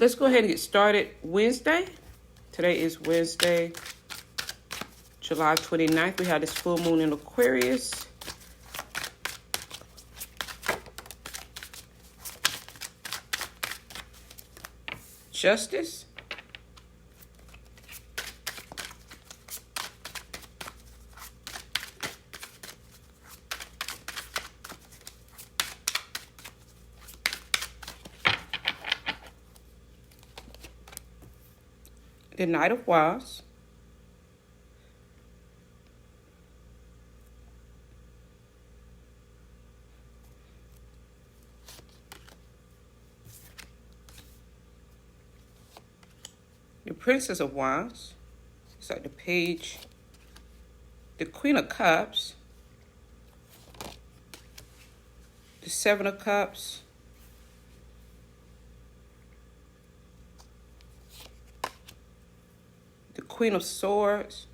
let's go ahead and get started. Wednesday. Today is Wednesday, July 29th. We have this full moon in Aquarius. Justice. The Knight of Wands. The Princess of Wands. It's like the page. The Queen of Cups. The Seven of Cups. The Queen of Swords.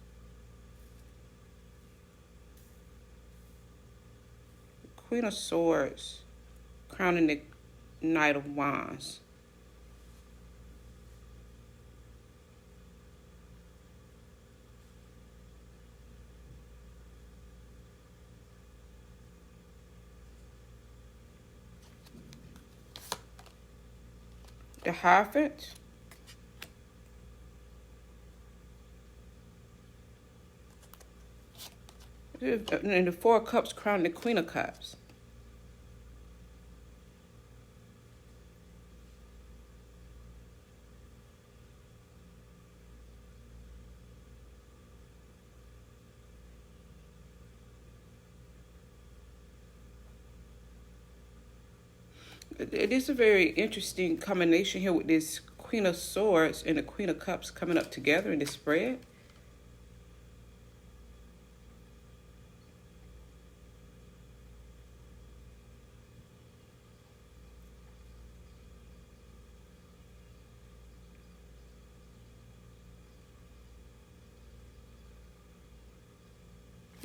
The Queen of Swords. Crowning the Knight of Wands. The Hierophant. And the Four of Cups crowning the Queen of Cups. It is a very interesting combination here with this Queen of Swords and the Queen of Cups coming up together in this spread.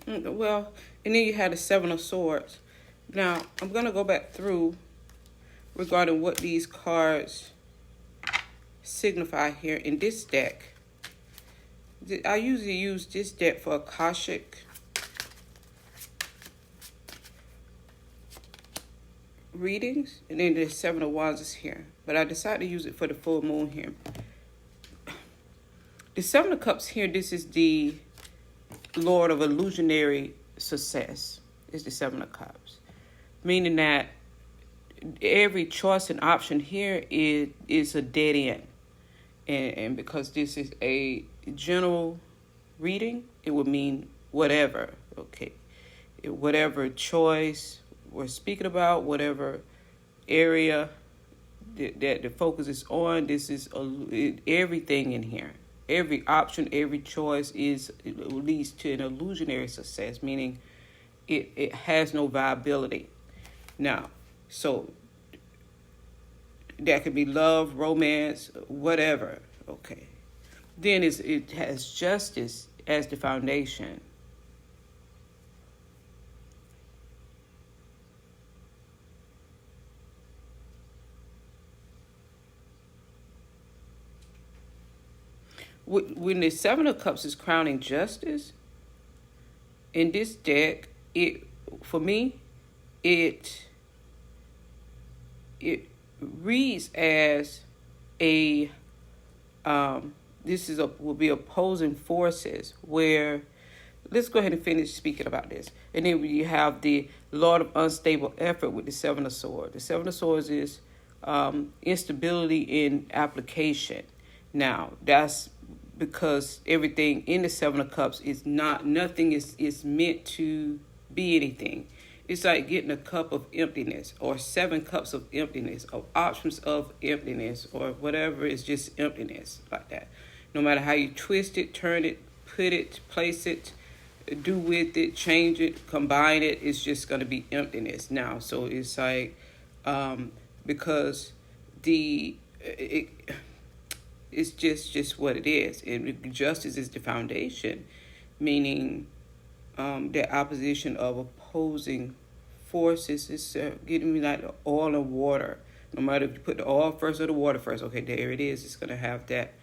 Well, and then you had the Seven of Swords. Now, I'm going to go back through regarding what these cards signify here in this deck. I usually use this deck for Akashic readings, and then the Seven of Wands is here. But I decided to use it for the full moon here. The Seven of Cups here, this is the Lord of illusionary success, is the Seven of Cups. Meaning that every choice and option here is a dead end. And because this is a general reading, it would mean whatever, okay? Whatever choice we're speaking about, whatever area that the focus is on, this is everything in here. Every option, every choice leads to an illusionary success, meaning it has no viability. Now, so that could be love, romance, whatever, okay. Then it has justice as the foundation. When the Seven of Cups is crowning justice, in this deck, for me, it reads as will be opposing forces where, let's go ahead and finish speaking about this. And then you have the Lord of unstable effort with the Seven of Swords. The Seven of Swords is instability in application. Now, that's because everything in the Seven of Cups is nothing is meant to be anything. It's like getting a cup of emptiness, or 7 cups of emptiness, or options of emptiness, or whatever. It's just emptiness like that. No matter how you twist it, turn it, put it, place it, do with it, change it, combine it, it's just going to be emptiness now. So it's like, because it's just what it is. And justice is the foundation, meaning the opposition of opposing forces is getting me like oil and water, No matter if you put the oil first or the water first. Okay, there it is. It's going to have that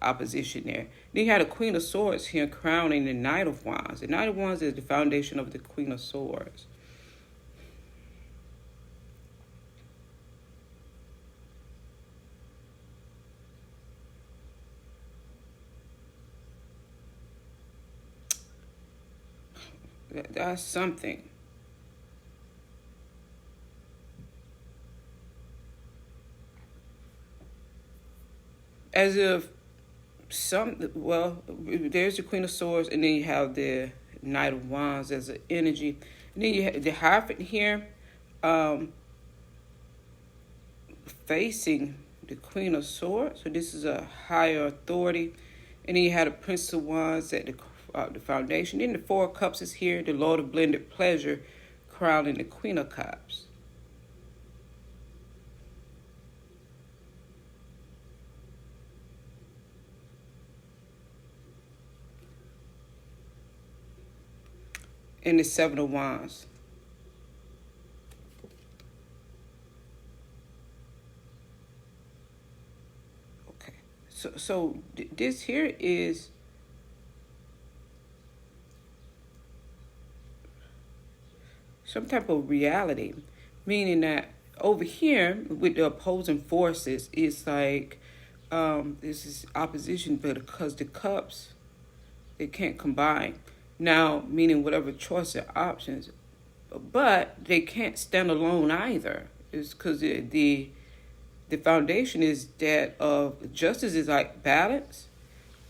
opposition there. Then you had the Queen of Swords here crowning the Knight of Wands. The Knight of Wands is the foundation of the Queen of Swords. That's something. As if there's the Queen of Swords, and then you have the Knight of Wands as an energy. And then you have the Hierophant here facing the Queen of Swords. So this is a higher authority. And then you have the Prince of Wands at the foundation. Then the Four of Cups is here, the Lord of Blended Pleasure crowning the Queen of Cups. And the Seven of Wands. Okay. So this here is some type of reality, meaning that over here with the opposing forces, it's like this is opposition, but because the cups, they can't combine. Now, meaning whatever choice or options, but they can't stand alone either. It's because the foundation is that of justice is like balance.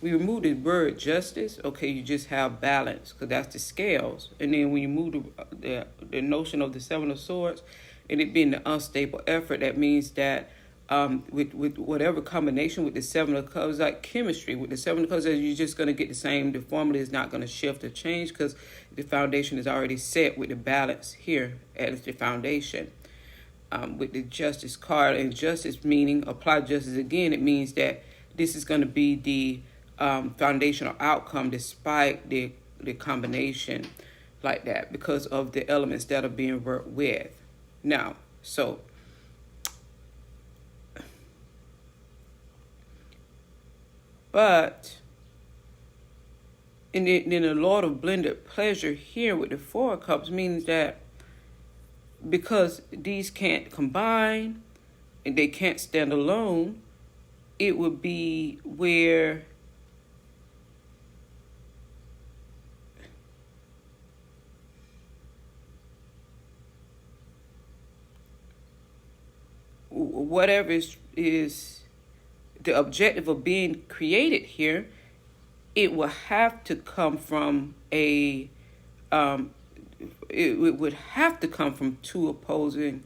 We remove the word justice, okay, you just have balance, because that's the scales. And then when you move the notion of the Seven of Swords, and it being the unstable effort, that means that with whatever combination with the Seven of Cups, like chemistry, with the Seven of Cups, you're just going to get the same. The formula is not going to shift or change because the foundation is already set with the balance here as the foundation. With the Justice card, and justice meaning apply justice again, it means that this is going to be the foundational outcome despite the combination like that, because of the elements that are being worked with. Now, so but and then the Lord of Blended Pleasure here with the Four of Cups means that because these can't combine and they can't stand alone, it would be where whatever is the objective of being created here, it will have to come from it would have to come from two opposing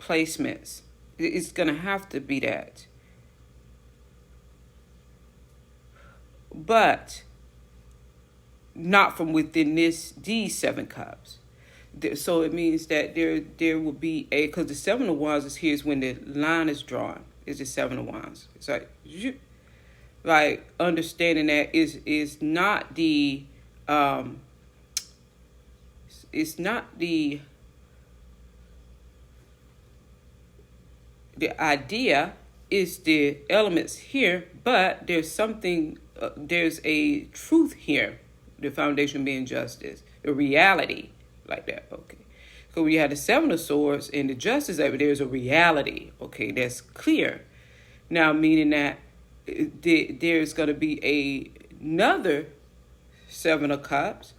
placements. It's going to have to be that. But not from within these Seven Cups. So it means that there will be because the Seven of Wands is here is when the line is drawn. Is the Seven of Wands. It's like understanding that is not the it's not the idea, is the elements here, but there's something there's a truth here, the foundation being justice, the reality like that. Okay, so we have the Seven of Swords and the justice, there's a reality, okay, that's clear. Now, meaning that there's going to be another Seven of Cups,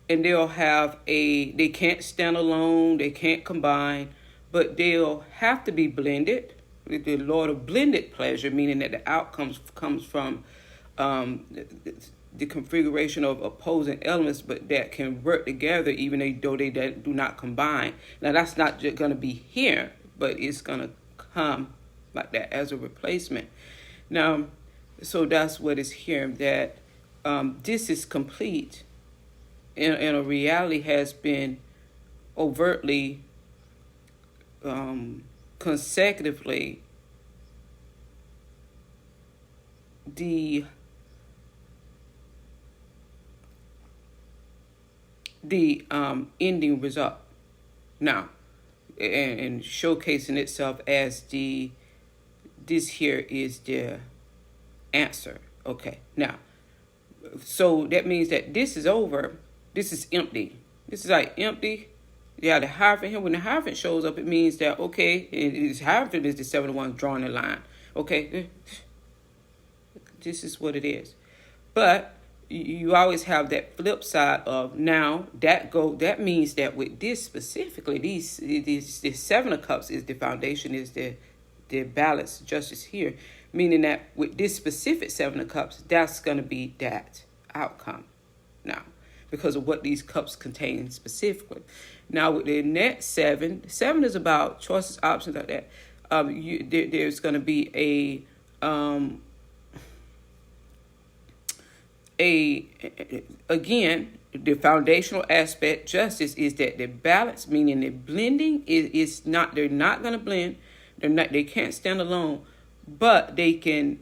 and they'll have they can't stand alone, they can't combine, but they'll have to be blended with the Lord of Blended Pleasure, meaning that the outcomes comes from the configuration of opposing elements, but that can work together even though they do not combine. Now, that's not just going to be here, but it's going to come like that as a replacement. Now, so that's what is here, that this is complete, and a reality has been overtly, consecutively, the the ending result now, and showcasing itself as this here is the answer. Okay, now, so that means that this is over. This is empty. This is like empty. Yeah, the Hierophant here. When the Hierophant shows up, it means that, okay, Hierophant is the 7 of Wands drawing the line. Okay, this is what it is. But you always have that flip side of now that means that with this specifically, this 7 of Cups is the foundation, is the balance, justice here, meaning that with this specific 7 of Cups, that's going to be that outcome now, because of what these cups contain specifically. Now with the net 7 is about choices, options, like that. There's going to be again, the foundational aspect, justice, is that the balance, meaning the blending is not, they're not going to blend. They can't stand alone, but they can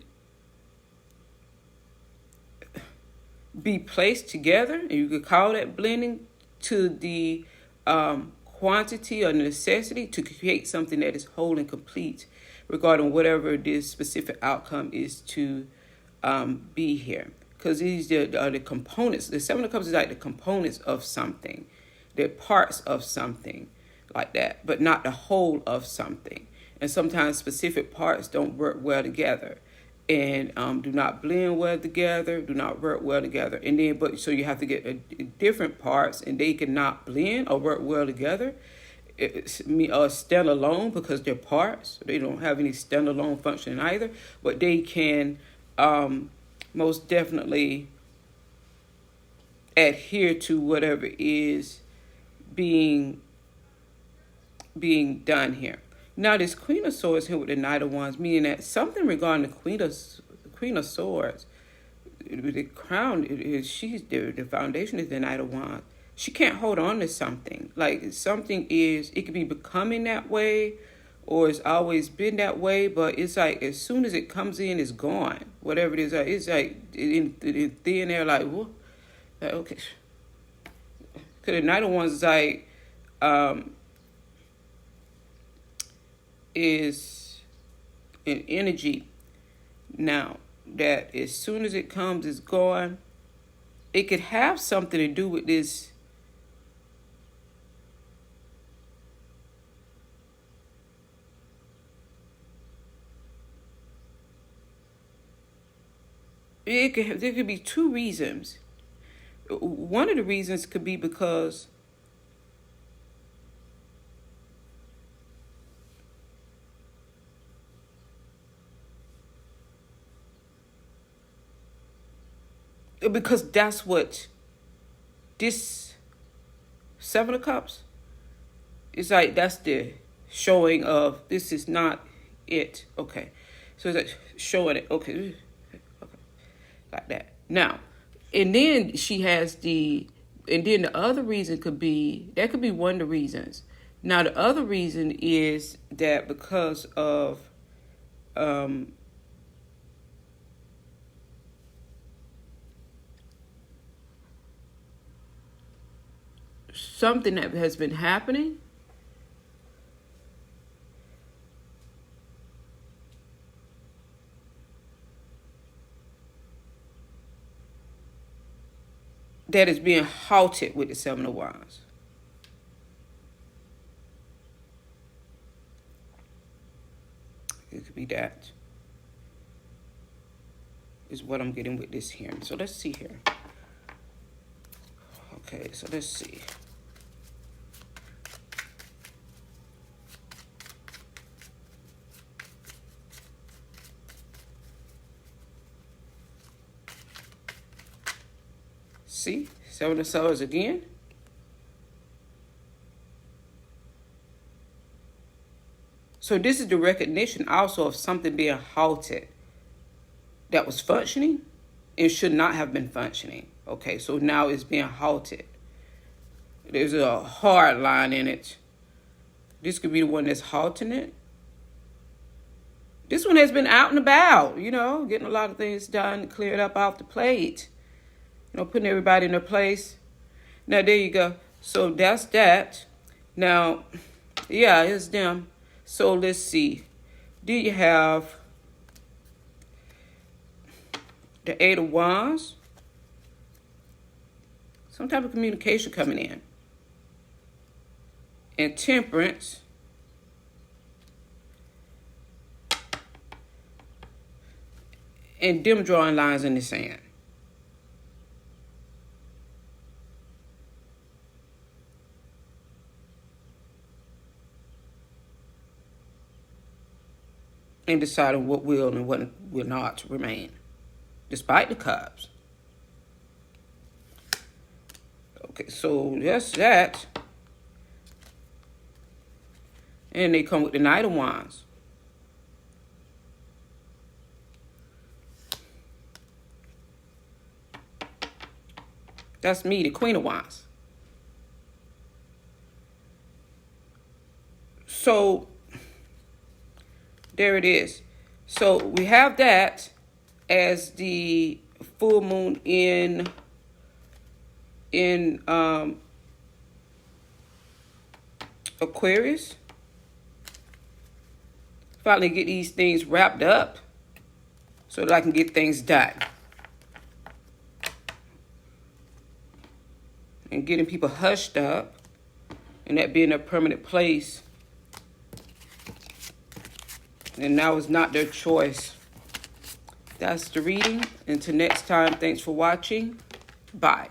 be placed together, and you could call that blending, to the quantity or necessity to create something that is whole and complete regarding whatever this specific outcome is to be here. Because these are the components. The 7 of Cups is like the components of something. They're parts of something like that, but not the whole of something. And sometimes specific parts don't work well together, and do not blend well together, do not work well together. And then, so you have to get different parts, and they cannot blend or work well together, or stand alone, because they're parts. They don't have any standalone function either, but they can most definitely adhere to whatever is being done here. Now this Queen of Swords here with the Knight of Wands, meaning that something regarding the Queen of Swords, the crown is, the foundation is the Knight of Wands. She can't hold on to something. Like something it could be becoming that way, or it's always been that way, but it's like as soon as it comes in, it's gone. Whatever it is, it's like in thin air, like, what? Like, okay. Because the Knight of Wands is like, is an energy now that as soon as it comes, it's gone. It could have something to do with this there could be 2 reasons. One of the reasons could be because that's what this 7 of Cups is like. That's the showing of this is not it. Okay, so it's like showing it. Okay, like that. Now, and then she has and then the other reason could be, that could be one of the reasons. Now, the other reason is that because of something that has been happening, that is being halted with the 7 of Wands. It could be that is what I'm getting with this here. So let's see here. Okay, so let's see. See, 7 of Swords again. So this is the recognition also of something being halted that was functioning and should not have been functioning. Okay, so now it's being halted. There's a hard line in it. This could be the one that's halting it. This one has been out and about, getting a lot of things done, cleared up off the plate. Putting everybody in their place. Now, there you go. So that's that. Now, yeah, it's them. So let's see. Do you have the Eight of Wands? Some type of communication coming in. And Temperance. And them drawing lines in the sand. And deciding what will and what will not remain, despite the Cups. Okay, so that's that. And they come with the Knight of Wands. That's me, the Queen of Wands. So there it is. So we have that as the full moon in Aquarius. Finally get these things wrapped up so that I can get things done. And getting people hushed up and that being a permanent place. And now is not their choice. That's the reading. Until next time, thanks for watching. Bye.